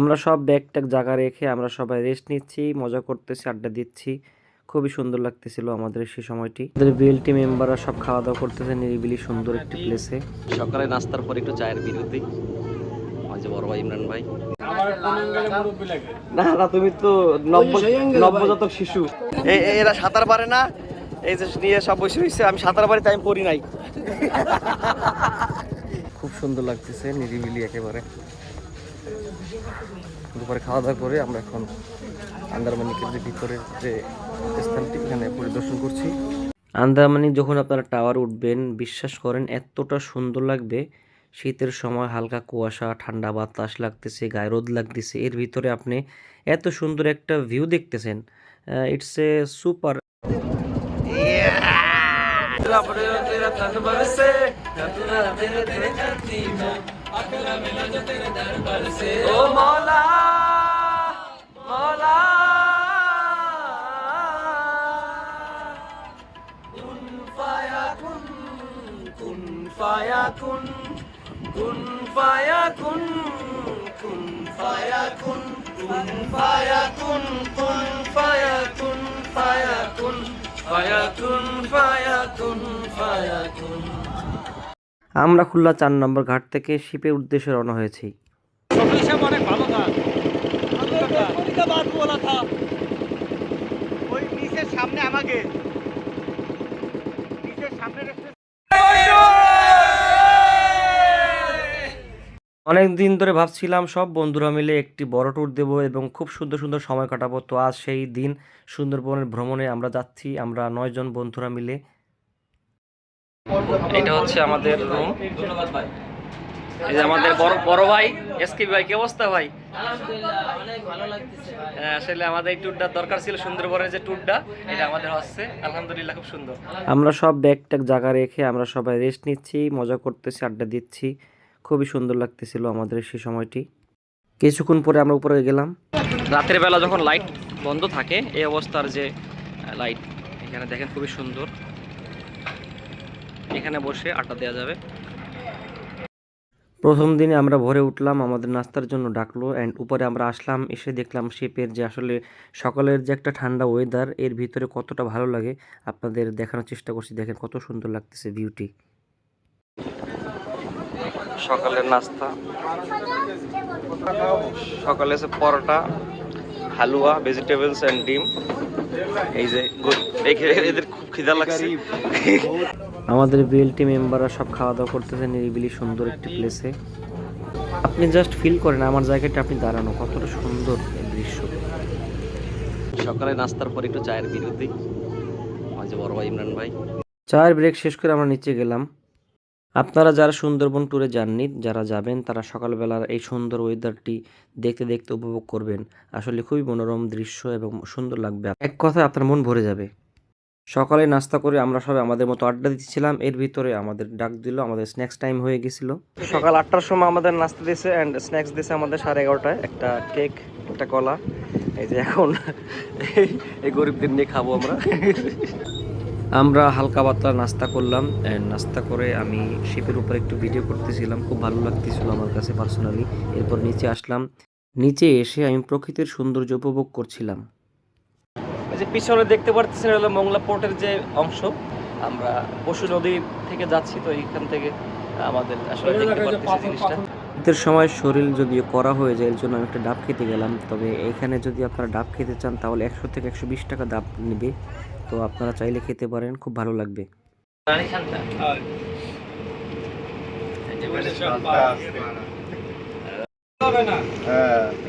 আমরা সব bag tag জায়গা রেখে আমরা সবাই রেস্ট নিচ্ছি, মজা করতেছি, আড্ডা দিচ্ছি। খুবই সুন্দর লাগতেছিল আমাদের সেই সময়টি। আমাদের বিএলটি মেম্বাররা সব খাওয়া দাওয়া করতেছে নিরিবিলি সুন্দর একটি প্লেসে। সকালে নাস্তার পর একটু চায়ের বিরতি। ওই যে বড় ভাই ইমরান ভাই। না না, তুমি তো নবজাতক শিশু। এরা সাঁতার পারে না, এই যে নিয়ে সব বসে হয়েছে। আমি সাঁতার পারি, তাই আমি পড়ি নাই। খুব সুন্দর লাগতেছে, নিরিবিলি একেবারে। দুপুরে খাওয়া দাওয়া করে আমরা এখন আন্দারমানিকের যে ভিতরের যে স্থানটি এখানে পরিদর্শন করছি। আন্দারমানি যখন আপনারা টাওয়ার উঠবেন, বিশ্বাস করেন এতটা সুন্দর লাগবে। শীতের সময় হালকা কুয়াশা, ঠান্ডা বাতাস লাগতেছে, গায়ে রোদ লাগতেছে, এর ভিতরে আপনি এত সুন্দর একটা ভিউ দেখতেছেন। It's a super. ফায়াকুন কুন ফায়াকুন কুন ফায়াকুন কুন ফায়াকুন কুন ফায়াকুন ফায়াকুন ফায়াকুন ফায়াকুন ফায়াকুন। আমরা খুলনা 4 নম্বর ঘাট থেকে শিপের উদ্দেশ্যে রওনা হয়েছি। অনেক ভালো থা ওই নিচের সামনে আমাকে নিচের সামনে অনেক দিন ধরে ভাবছিলাম সব বন্ধুরা মিলে একটি বড় ট্যুর দেব এবং খুব সুন্দর সুন্দর সময় কাটাবো। তো আজ সেই দিন, সুন্দরবনের ভ্রমণে আমরা যাচ্ছি, আমরা 9 জন বন্ধুরা মিলে। এটা হচ্ছে আমাদের রুম। ধন্যবাদ ভাই। এই যে আমাদের বড় ভাই এসকে ভাই, কি অবস্থা ভাই? আলহামদুলিল্লাহ, অনেক ভালো লাগতেছে ভাই। আসলে আমাদের এই ট্যুরটা দরকার ছিল, সুন্দরবনের যে ট্যুরটা, এটা আমাদের হচ্ছে আলহামদুলিল্লাহ খুব সুন্দর। আমরা সব ব্যাগ ট্যাগ জায়গা রেখে আমরা সবাই রেস্ট নিচ্ছি, মজা করতেছি, আড্ডা দিচ্ছি। খুবই সুন্দর লাগতেছিল আমাদের সেই সময়টি। কিছুক্ষণ পরে আমরা উপরে গেলাম। রাতের বেলা যখন লাইট বন্ধ থাকে, এই অবস্থার যে লাইট এখানে দেখেন খুবই সুন্দর। এখানে বসে আড্ডা দেওয়া যাবে। প্রথম দিনে আমরা ভোরে উঠলাম, আমাদের নাস্তার জন্য ডাকলো অ্যান্ড উপরে আমরা আসলাম, এসে দেখলাম শিপের যে আসলে সকালের যে একটা ঠান্ডা ওয়েদার, এর ভিতরে কতটা ভালো লাগে আপনাদের দেখানোর চেষ্টা করছি। দেখেন কত সুন্দর লাগতেছে ভিউটি। সকালের নাস্তা, সকালে আছে পরোটা, হালুয়া, ভেজিটেবলস অ্যান্ড ডিম। এই যে এদের খুব খিদা লাগছে। আমাদের বিএলটি মেম্বাররা সব খাওয়া দাওয়া করতেছে নিরিবিলি সুন্দর একটি প্লেসে। আপনি জাস্ট ফিল করেন আমার জায়গাটা, আপনি দাঁড়ানো, কতটা সুন্দর দৃশ্য। সকালে নাস্তার পর একটু চায়ের বিরতি। ওই যে বড় ভাই ইমরান ভাই। চায়ের ব্রেক শেষ করে আমরা নিচে গেলাম। আপনারা যারা সুন্দরবন ট্যুরে যাননি, যারা যাবেন, তারা সকালবেলার এই সুন্দর ওয়েদারটি দেখতে দেখতে উপভোগ করবেন। আসলে খুবই মনোরম দৃশ্য এবং সুন্দর লাগবে, এক কথায় আপনার মন ভরে যাবে। সকালে নাস্তা করে আমরা সবাই আমাদের মতো আড্ডা দিচ্ছিলাম, এর ভিতরে আমাদের ডাক দিল, আমাদের স্ন্যাক্স টাইম হয়ে গেছিল। সকাল 8টার সময় আমাদের নাস্তা দিয়েছে অ্যান্ড স্ন্যাক্স দিয়েছে আমাদের 11:30টায়, একটা কেক, একটা কলা। এই যে এখন এই গরিবদের নিয়ে খাবো আমরা। আমরা হালকা পাতলা নাস্তা করলাম অ্যান্ড নাস্তা করে আমি শিপের উপর একটু ভিডিও করতেছিলাম, খুব ভালো লাগতেছিল আমার কাছে পার্সোনালি। এরপর নিচে আসলাম, নিচে এসে আমি প্রকৃতির সৌন্দর্য উপভোগ করছিলাম। এই যে পিছনে দেখতে পাচ্ছেন হলো মংলা পোর্টের যে অংশ, আমরা পশু নদী থেকে যাচ্ছি, তো এইখান থেকে আমাদের আসলে দেখতে পাচ্ছি জিনিসটা। শীতের সময় শরীর যদিও করা হয়ে যায়, এর জন্য আমি একটা ডাব খেতে গেলাম। তবে এখানে যদি আপনারা ডাব খেতে চান তাহলে 100 থেকে 120 টাকা ডাব নেবে, তো আপনারা চাইলে খেতে পারেন, খুব ভালো লাগবে।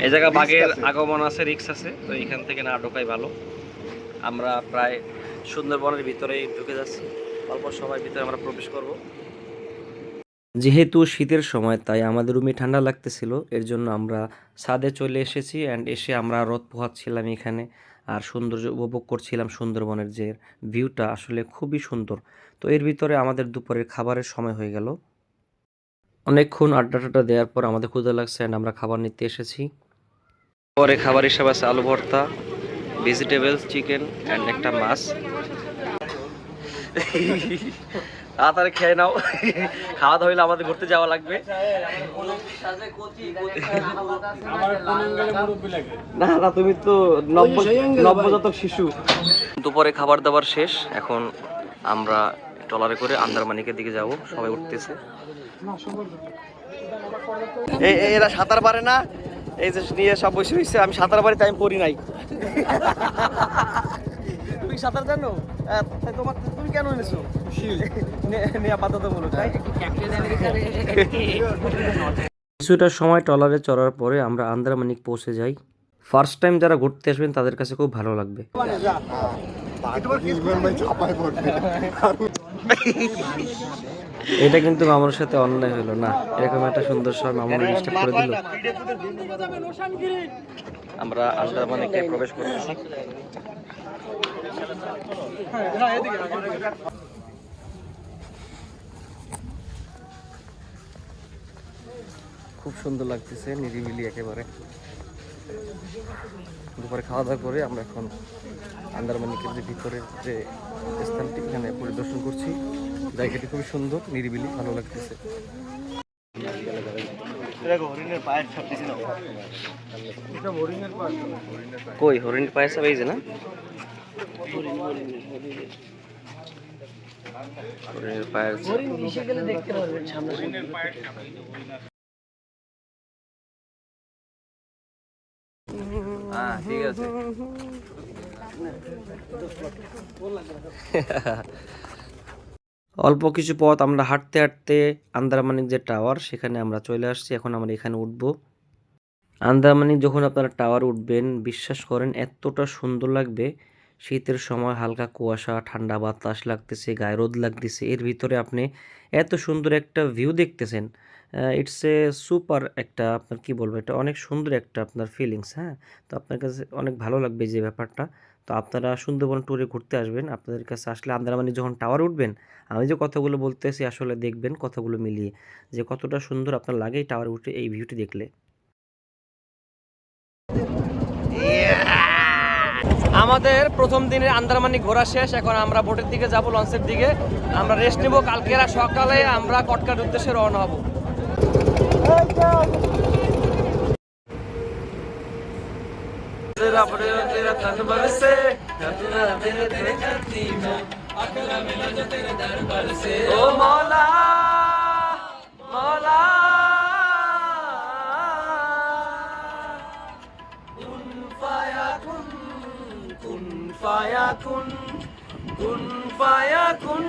এই জায়গা বাঘের আগমন আছে, রিক্স আছে, তো এখান থেকে না ঢোকাই ভালো। আমরা প্রায় সুন্দরবনের ভিতরেই ঢুকে যাচ্ছি, অল্প সময়ের ভিতরে আমরা প্রবেশ করব। যেহেতু শীতের সময়, তাই আমাদের রুমে ঠান্ডা লাগতেছিল, এর জন্য আমরা ছাদে চলে এসেছি অ্যান্ড এসে আমরা রোদ পোহাচ্ছিলাম এখানে আর সৌন্দর্য উপভোগ করছিলাম। সুন্দরবনের যে ভিউটা আসলে খুবই সুন্দর। তো এর ভিতরে আমাদের দুপুরের খাবারের সময় হয়ে গেল। অনেকক্ষণ আড্ডা টাড্ডা দেওয়ার পর আমাদের ক্ষুধা লাগছে অ্যান্ড আমরা খাবার নিতে এসেছি। পরে খাবার হিসাবে আছে আলু ভর্তা, ভেজিটেবলস, চিকেন অ্যান্ড একটা মাছ। তাড়াতাড়ি খেয়ে নাও, খাওয়া দাওয়া হইলে আমাদের ঘুরতে যাওয়া লাগবে। না না, তুমি তো নবজাতক শিশু। দুপুরে খাবার দাবার শেষ, এখন আমরা ট্রলারে করে আন্দারমানিকের দিকে যাব। সবাই উঠতেছে। এরা সাঁতার পারে না, এই যে নিয়ে সব বসে রয়েছে। আমি সাঁতার পারি, তাই আমি পড়ি নাই। তুমি সাঁতার জানো? তোমার তুমি কেন এনেছো? বাধ্যতামূলক। কিছুটা সময় ট্রলারে চড়ার পরে আমরা আন্দারমানিক পৌঁছে যাই। ফার্স্ট টাইম যারা ঘুরতে আসবেন তাদের কাছে খুব ভালো লাগবে। এটা কিন্তু মামুনের সাথে অন্যায় হলো না, এরকম একটা সুন্দর সময় মামুন ডিস্টার্ব করে দিল। আমরা আন্দারমানিকে প্রবেশ করতেছি। খুব সুন্দর লাগতেছে, নিরিবিলি একেবারে। দুপুরে খাওয়া দাওয়া করে আমরা এখন আন্দারমানিকের যে ভিতরের যে স্থানটি এখানে পরিদর্শন করছি। জায়গাটি খুবই সুন্দর, নিরিবিলি, ভালো লাগতেছে। কই হরিণের পায়ের সব এই যে না, হরিণের পায়ের দেখতে পারবেন সামনে। হ্যাঁ ঠিক আছে। অল্প কিছু পথ আমরা হাঁটতে হাঁটতে আন্দারমানিক যে টাওয়ার সেখানে আমরা চলে আসছি। এখন আমরা এখানে উঠবো। আন্দারমানিক যখন আপনারা টাওয়ার উঠবেন, বিশ্বাস করেন এতটা সুন্দর লাগবে। শীতের সময় হালকা কুয়াশা, ঠান্ডা বাতাস লাগতেছে, গায়ে রোদ লাগতেছে, এর ভিতরে আপনি এত সুন্দর একটা ভিউ দেখতেছেন। ইটস এ সুপার একটা, আপনার কি বলবো, এটা অনেক সুন্দর একটা আপনার ফিলিংস। হ্যাঁ, তো আপনার কাছে অনেক ভালো লাগবে যে ব্যাপারটা। তো আপনারা সুন্দরবন ট্যুরে ঘুরতে আসবেন, আপনাদের কাছে আসলে আন্দারমানিক যখন টাওয়ার উঠবেন, আমি যে কথাগুলো বলতেছি আসলে দেখবেন কথাগুলো মিলিয়ে যে কতটা সুন্দর আপনার লাগে এই টাওয়ার উঠে এই ভিউটি দেখলে। আমাদের প্রথম দিনের আন্দারমানিক ঘোরা শেষ। এখন আমরা বোটের দিকে যাব, লঞ্চের দিকে। আমরা রেস্ট নেব, কালকে সকালে আমরা কটকার উদ্দেশ্যে রওনা হব। ও মৌলা মৌলা ফায়াকুন কুন ফায়াকুন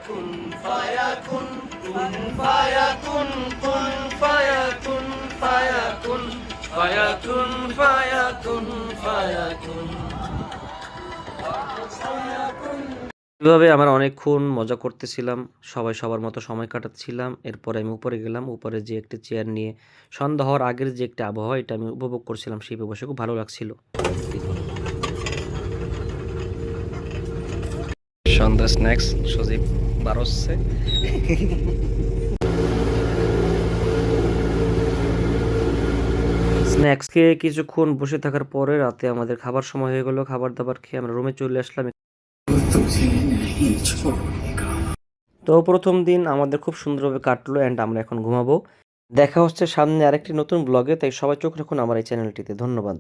কুন ফায়াকুন কুন ফায়াকুন কুন ফায়াকুন ফায়াকুন ফায়াকুন ফায়াকুন ফায়াকুন। এভাবে আমরা অনেকক্ষণ মজা করতেছিলাম, সবাই সবার মতো সময় কাটাচ্ছিলাম। এরপরে আমি উপরে গেলাম, উপরে যে একটি চেয়ার নিয়ে সন্ধ্যা হওয়ার আগের যে একটা আবহাওয়া, এটা আমি উপভোগ করছিলাম। শিপে বসে খুব ভালো লাগছিল। সন্ধ্যা স্ন্যাক্স সজীব বার হচ্ছে। স্ন্যাক্স খেয়ে কিছুক্ষণ বসে থাকার পরে রাতে আমাদের খাবার সময় হয়ে গেল। খাবার দাবার খেয়ে আমরা রুমে চলে আসলাম। তো প্রথম দিন আমাদের খুব সুন্দরভাবে কাটলো অ্যান্ড আমরা এখন ঘুমাবো। দেখা হচ্ছে সামনে আরেকটি নতুন ব্লগে, তাই সবাই চোখ রাখুন আমার এই চ্যানেলটিতে। ধন্যবাদ।